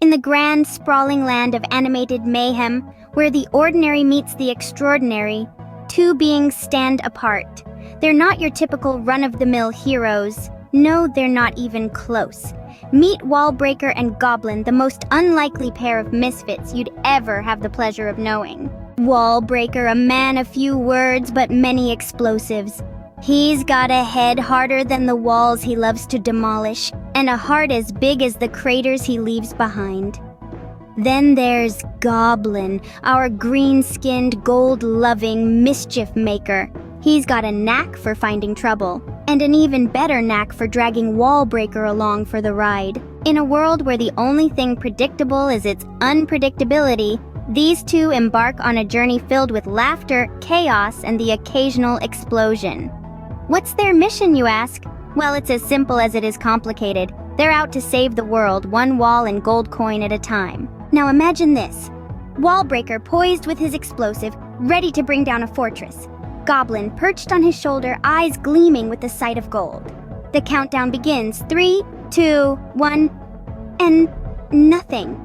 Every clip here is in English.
In the grand, sprawling land of animated mayhem, where the ordinary meets the extraordinary, two beings stand apart. They're not your typical run-of-the-mill heroes. No, they're not even close. Meet Wallbreaker and Goblin, the most unlikely pair of misfits you'd ever have the pleasure of knowing. Wallbreaker, a man of few words but many explosives. He's got a head harder than the walls he loves to demolish, and a heart as big as the craters he leaves behind. Then there's Goblin, our green-skinned, gold-loving mischief maker. He's got a knack for finding trouble, and an even better knack for dragging Wallbreaker along for the ride. In a world where the only thing predictable is its unpredictability, these two embark on a journey filled with laughter, chaos, and the occasional explosion. What's their mission, you ask? Well, it's as simple as it is complicated. They're out to save the world, one wall and gold coin at a time. Now imagine this. Wallbreaker poised with his explosive, ready to bring down a fortress. Goblin perched on his shoulder, eyes gleaming with the sight of gold. The countdown begins. 3, 2, 1, and nothing.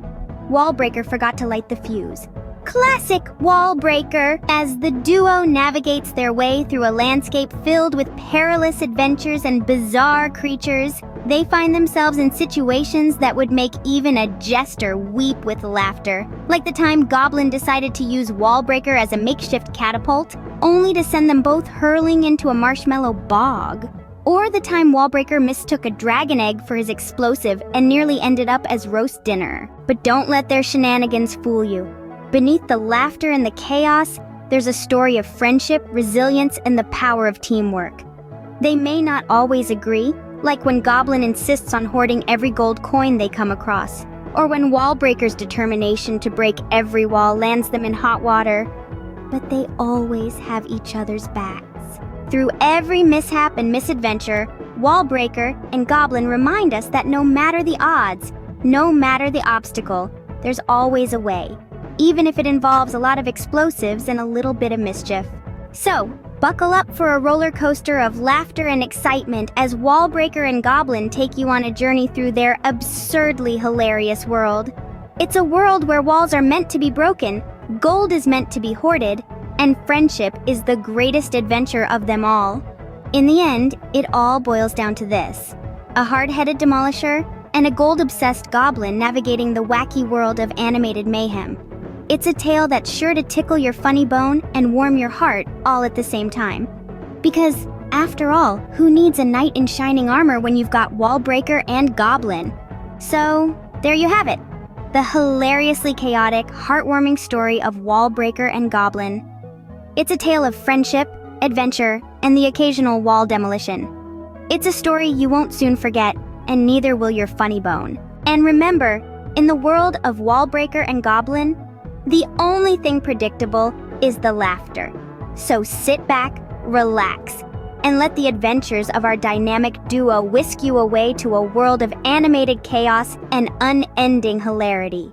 Wallbreaker forgot to light the fuse. Classic Wallbreaker! As the duo navigates their way through a landscape filled with perilous adventures and bizarre creatures, they find themselves in situations that would make even a jester weep with laughter. Like the time Goblin decided to use Wallbreaker as a makeshift catapult, only to send them both hurling into a marshmallow bog. Or the time Wallbreaker mistook a dragon egg for his explosive and nearly ended up as roast dinner. But don't let their shenanigans fool you. Beneath the laughter and the chaos, there's a story of friendship, resilience, and the power of teamwork. They may not always agree, like when Goblin insists on hoarding every gold coin they come across, or when Wallbreaker's determination to break every wall lands them in hot water, but they always have each other's backs. Through every mishap and misadventure, Wallbreaker and Goblin remind us that no matter the odds, no matter the obstacle, there's always a way, even if it involves a lot of explosives and a little bit of mischief. So, buckle up for a roller coaster of laughter and excitement as Wallbreaker and Goblin take you on a journey through their absurdly hilarious world. It's a world where walls are meant to be broken, gold is meant to be hoarded, and friendship is the greatest adventure of them all. In the end, it all boils down to this: a hard-headed demolisher and a gold-obsessed goblin navigating the wacky world of animated mayhem. It's a tale that's sure to tickle your funny bone and warm your heart all at the same time. Because, after all, who needs a knight in shining armor when you've got Wallbreaker and Goblin? So, there you have it. The hilariously chaotic, heartwarming story of Wallbreaker and Goblin. It's a tale of friendship, adventure, and the occasional wall demolition. It's a story you won't soon forget, and neither will your funny bone. And remember, in the world of Wallbreaker and Goblin, the only thing predictable is the laughter. So sit back, relax, and let the adventures of our dynamic duo whisk you away to a world of animated chaos and unending hilarity.